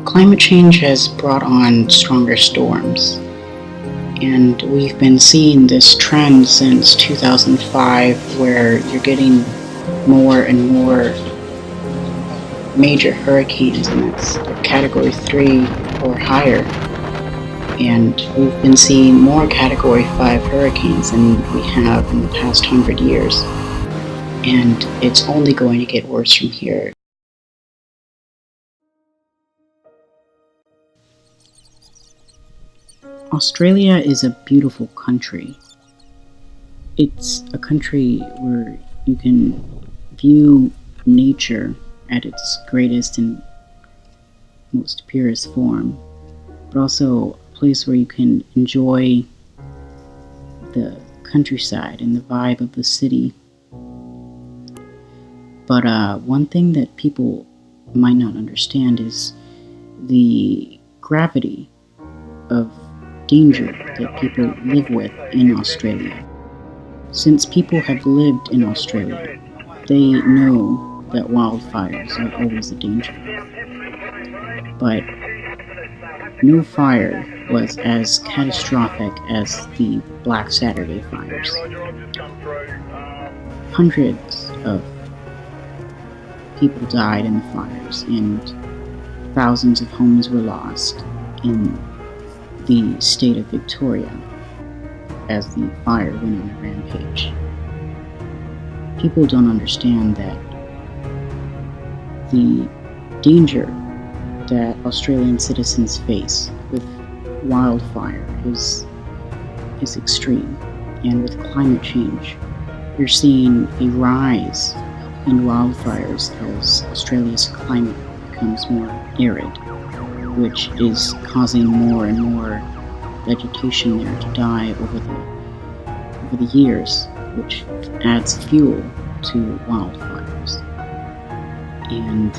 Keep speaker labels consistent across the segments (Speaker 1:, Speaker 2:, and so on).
Speaker 1: Climate change has brought on stronger storms, and we've been seeing this trend since 2005 where you're getting more and more major hurricanes, and it's Category 3 or higher. And we've been seeing more Category 5 hurricanes than we have in the past 100 years. And it's only going to get worse from here. Australia is a beautiful country. It's a country where you can view nature at its greatest and most purest form, but also a place where you can enjoy the countryside and the vibe of the city. But one thing that people might not understand is the gravity of danger that people live with in Australia. Since people have lived in Australia, they know that wildfires are always a danger. But no fire was as catastrophic as the Black Saturday fires. Hundreds of people died in the fires, and thousands of homes were lost in the state of Victoria as the fire went on a rampage. People don't understand that the danger that Australian citizens face with wildfire is extreme, and with climate change, you're seeing a rise in wildfires as Australia's climate becomes more arid, which is causing more and more vegetation there to die over the years, which adds fuel to wildfires. And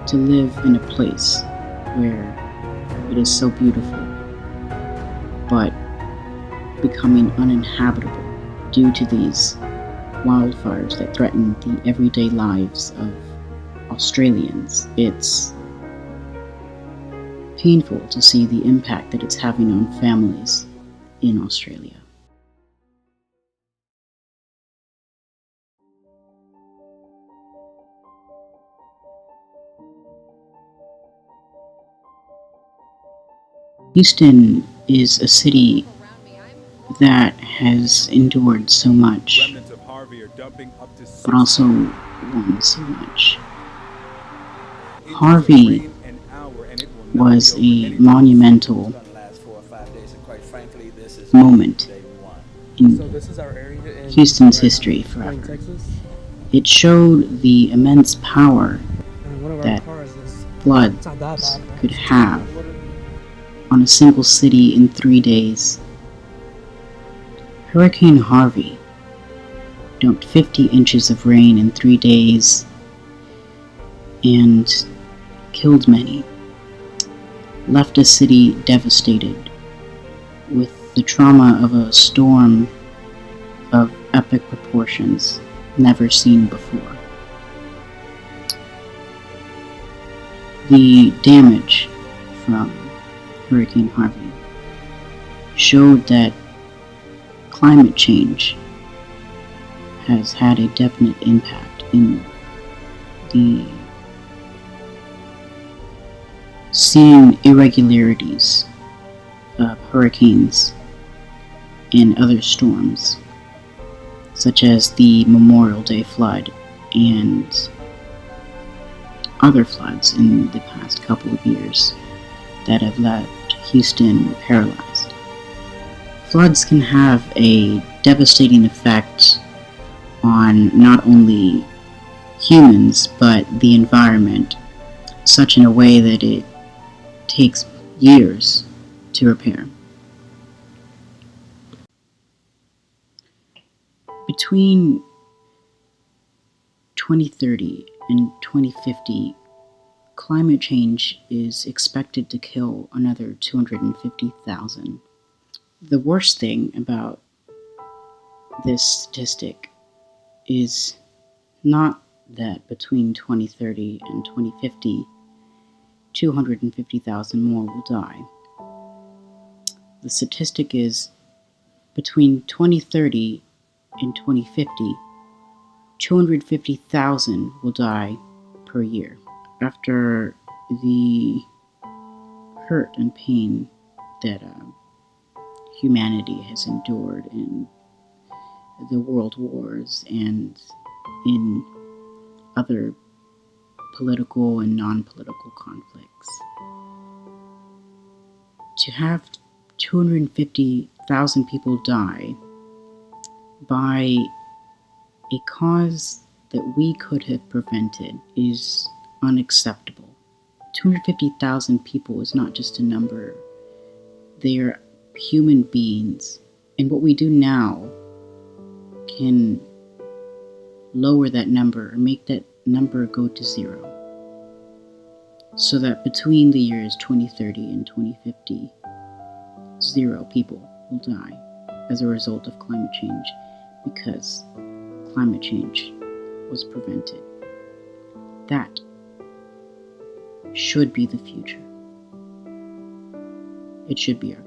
Speaker 1: to live in a place where it is so beautiful, but becoming uninhabitable due to these wildfires that threaten the everyday lives of Australians, it's painful to see the impact that it's having on families in Australia. Houston is a city that has endured so much, but also won so much. Harvey was a monumental moment in Houston's history forever. It showed the immense power that floods could have on a single city in 3 days. Hurricane Harvey dumped 50 inches of rain in 3 days and killed many, left a city devastated with the trauma of a storm of epic proportions never seen before. The damage from Hurricane Harvey showed that climate change has had a definite impact in the seeing irregularities of hurricanes and other storms, such as the Memorial Day flood and other floods in the past couple of years that have left Houston paralyzed. Floods can have a devastating effect on not only humans but the environment, such in a way that it takes years to repair. Between 2030 and 2050, climate change is expected to kill another 250,000. The worst thing about this statistic is not that between 2030 and 2050, 250,000 more will die. The statistic is between 2030 and 2050, 250,000 will die per year. After the hurt and pain that humanity has endured in the world wars and in other political and non-political conflicts, to have 250,000 people die by a cause that we could have prevented is unacceptable. 250,000 people is not just a number. They are human beings. And what we do now can lower that number or make that number go to zero. So that between the years 2030 and 2050, 0 people will die as a result of climate change, because climate change was prevented. That should be the future. It should be our